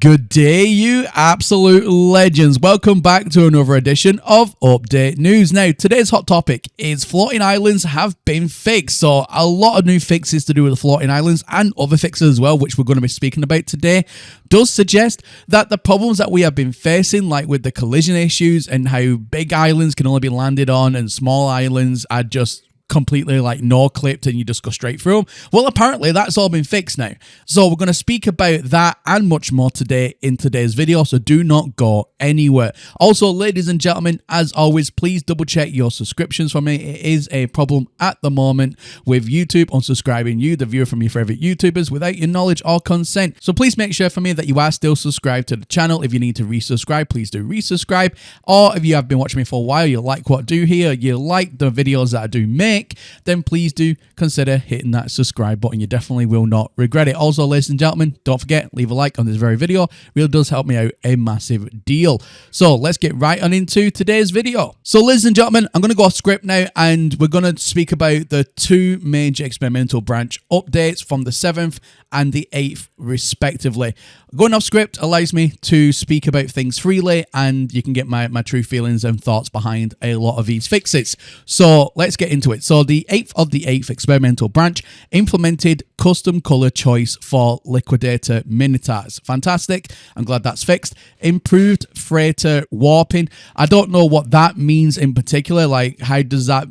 Good day, you absolute legends. Welcome back to another edition of Update News. Now, today's hot topic is floating islands have been fixed. So, a lot of new fixes to do with the floating islands and other fixes as well, which we're going to be speaking about today, does suggest that the problems that we have been facing, like with the collision issues and how big islands can only be landed on and small islands are just completely like no clipped and you just go straight through them. Well, apparently that's all been fixed now. So we're going to speak about that and much more today in today's video. So do not go anywhere. Also, ladies and gentlemen, as always, please double check your subscriptions for me. It is a problem at the moment with YouTube unsubscribing you, the viewer from your favorite YouTubers, without your knowledge or consent. So please make sure for me that you are still subscribed to the channel. If you need to resubscribe, please do resubscribe. Or if you have been watching me for a while, you like what I do here, you like the videos that I do make, then please do consider hitting that subscribe button. You definitely will not regret it. Also, ladies and gentlemen, don't forget, leave a like on this very video. It really does help me out a massive deal. So let's get right on into today's video. So ladies and gentlemen, I'm going to go off script now and we're going to speak about the two major experimental branch updates from the 7th and the 8th respectively. Going off script allows me to speak about things freely and you can get my true feelings and thoughts behind a lot of these fixes. So let's get into it. So the 8th of the 8th experimental branch implemented custom color choice for liquidator minotaurs. Fantastic. I'm glad that's fixed. Improved freighter warping. I don't know what that means in particular. Like, how does that,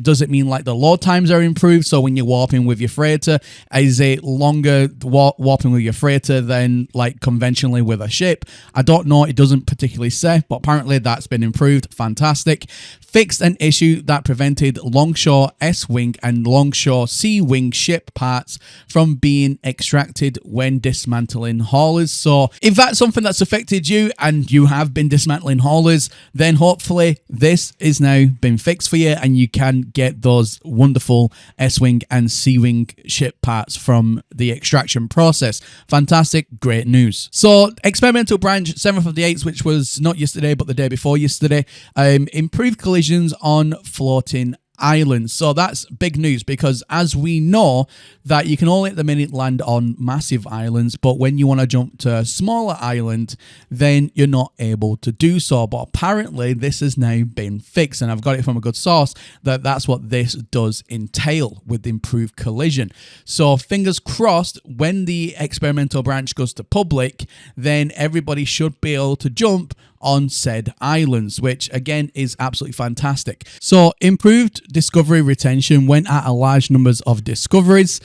does it mean like the load times are improved? So when you're warping with your freighter, is it longer warping with your freighter than like conventionally with a ship? I don't know. It doesn't particularly say, but apparently that's been improved. Fantastic. Fixed an issue that prevented Longshore S-Wing and Longshore C-Wing ship parts from being extracted when dismantling haulers. So if that's something that's affected you and you have been dismantling haulers, then hopefully this is now been fixed for you and you can get those wonderful S-Wing and C-Wing ship parts from the extraction process. Fantastic, great news. So experimental branch 7th of the 8th, which was not yesterday but the day before yesterday, improved collisions on floating islands. So that's big news because as we know that you can only at the minute land on massive islands, but when you want to jump to a smaller island, then you're not able to do so. But apparently this has now been fixed and I've got it from a good source that that's what this does entail with improved collision. So fingers crossed, when the experimental branch goes to public, then everybody should be able to jump on said islands, which again is absolutely fantastic. So improved discovery retention when at a large numbers of discoveries,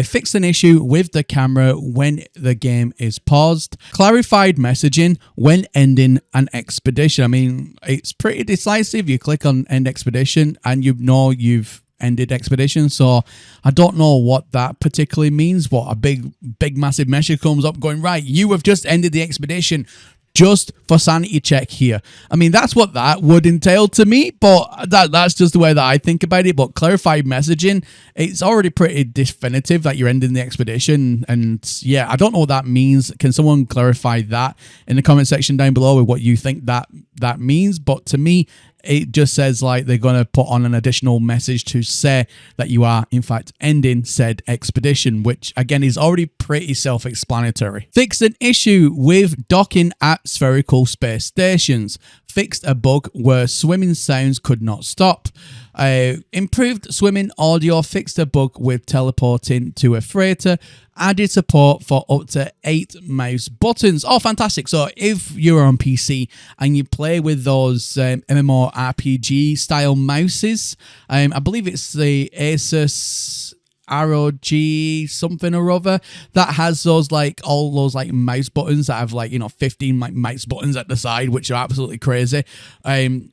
fixed an issue with the camera when the game is paused, clarified messaging when ending an expedition. I mean, it's pretty decisive. You click on end expedition and you know you've ended expedition. So I don't know what that particularly means. What a big massive message comes up going, right, you have just ended the expedition. Just for sanity check here. I mean, that's what that would entail to me, but that's just the way that I think about it. But clarified messaging, it's already pretty definitive that you're ending the expedition. And yeah, I don't know what that means. Can someone clarify that in the comment section down below with what you think that means? But to me, it just says like they're going to put on an additional message to say that you are in fact ending said expedition, which again is already pretty self-explanatory. Fixed an issue with docking at spherical space stations. Fixed a bug where swimming sounds could not stop. Improved swimming audio. Fixed a bug with teleporting to a freighter. Added support for up to 8 mouse buttons. Oh, fantastic. So if you're on PC and you play with those MMORPG style mouses, I believe it's the Asus ROG something or other that has those like all those like mouse buttons that have like 15 like mouse buttons at the side, which are absolutely crazy.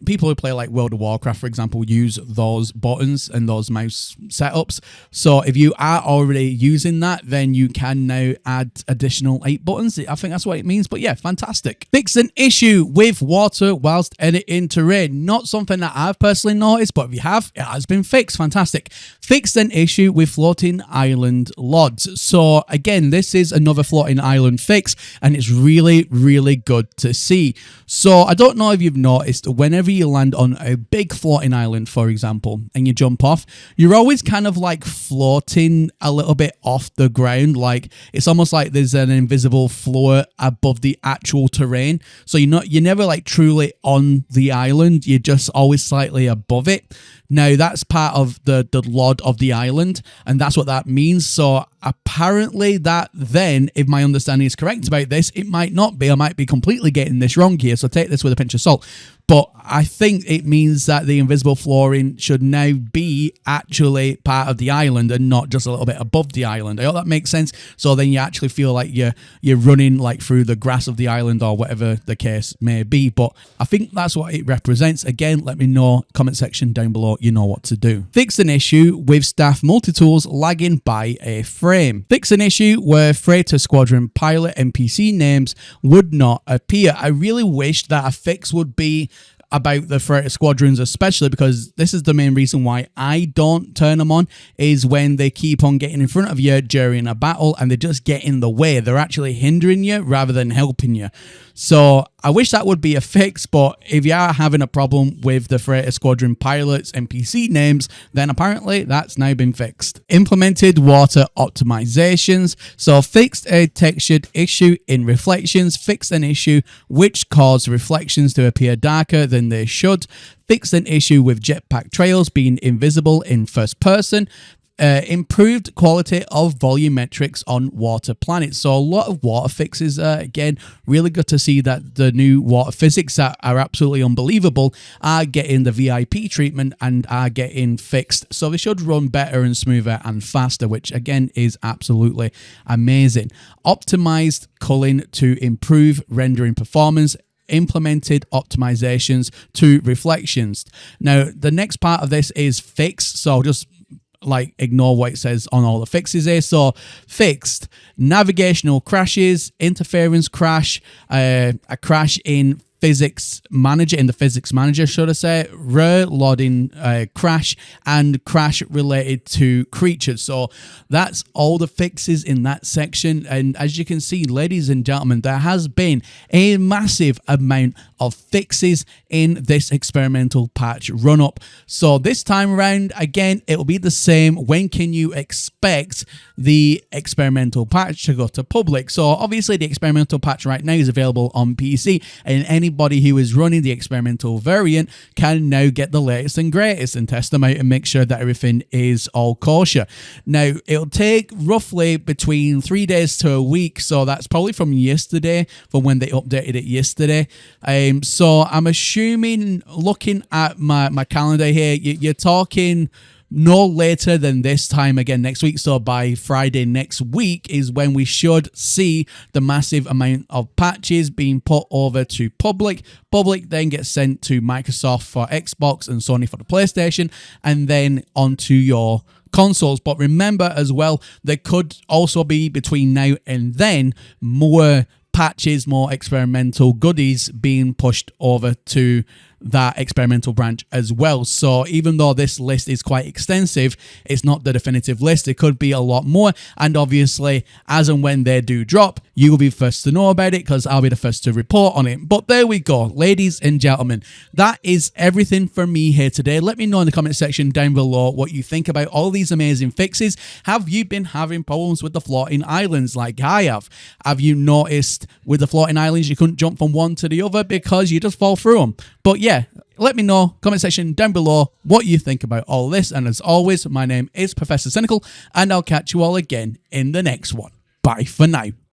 People who play like World of Warcraft, for example, use those buttons and those mouse setups. So if you are already using that, then you can now add additional 8 buttons. I think that's what it means. But yeah, fantastic. Fix an issue with water whilst editing terrain. Not something that I've personally noticed, but if you have, it has been fixed. Fantastic. Fixed an issue with floating island LODs. So again, this is another floating island fix, and it's really, really good to see. So I don't know if you've noticed, whenever you land on a big floating island, for example, and you jump off, you're always kind of like floating a little bit off the ground. Like it's almost like there's an invisible floor above the actual terrain. So you're never like truly on the island. You're just always slightly above it. Now that's part of the LOD of the island, and that's what that means. So apparently that then, if my understanding is correct about this, it might not be. I might be completely getting this wrong here, so take this with a pinch of salt. But I think it means that the invisible flooring should now be actually part of the island and not just a little bit above the island. I hope that makes sense. So then you actually feel like you're running like through the grass of the island or whatever the case may be. But I think that's what it represents. Again, let me know, comment section down below, you know what to do. Fix an issue with staff multi-tools lagging by a frame. Fix an issue where freighter squadron pilot NPC names would not appear. I really wish that a fix would be about the freighter squadrons, especially because this is the main reason why I don't turn them on, is when they keep on getting in front of you during a battle and they just get in the way. They're actually hindering you rather than helping you. So I wish that would be a fix, but if you are having a problem with the freighter squadron pilots NPC names, then apparently that's now been fixed. Implemented water optimizations. So fixed a textured issue in reflections, fixed an issue which caused reflections to appear darker than they should, fixed an issue with jetpack trails being invisible in first person, improved quality of volumetrics on water planets. So a lot of water fixes. Again, really good to see that the new water physics that are absolutely unbelievable are getting the VIP treatment and are getting fixed. So they should run better and smoother and faster, which again is absolutely amazing. Optimized culling to improve rendering performance. Implemented optimizations to reflections. Now, the next part of this is fixed. So just like ignore what it says on all the fixes here. So fixed navigational crashes, interference crash, a crash in the physics manager, should I say, rare loading crash, and crash related to creatures. So that's all the fixes in that section. And as you can see, ladies and gentlemen, there has been a massive amount of fixes in this experimental patch run up. So this time around, again, it will be the same. When can you expect the experimental patch to go to public? So obviously the experimental patch right now is available on PC, and anybody who is running the experimental variant can now get the latest and greatest and test them out and make sure that everything is all kosher. Now, it'll take roughly between 3 days to a week, so that's probably from yesterday, from when they updated it yesterday. So I'm assuming, looking at my calendar here, you're talking no later than this time again next week. So by Friday next week is when we should see the massive amount of patches being put over to public. Public then gets sent to Microsoft for Xbox and Sony for the PlayStation, and then onto your consoles. But remember as well, there could also be between now and then more patches, more experimental goodies being pushed over to that experimental branch as well. So even though this list is quite extensive, it's not the definitive list. It could be a lot more, and obviously as and when they do drop, you will be first to know about it because I'll be the first to report on it. But there we go, ladies and gentlemen, that is everything for me here today. Let me know in the comment section down below what you think about all these amazing fixes. Have you been having problems with the floating islands like I have? Have you noticed with the floating islands you couldn't jump from one to the other because you just fall through them? But yeah, let me know, comment section down below, what you think about all this. And as always, my name is Professor Cynical, and I'll catch you all again in the next one. Bye for now.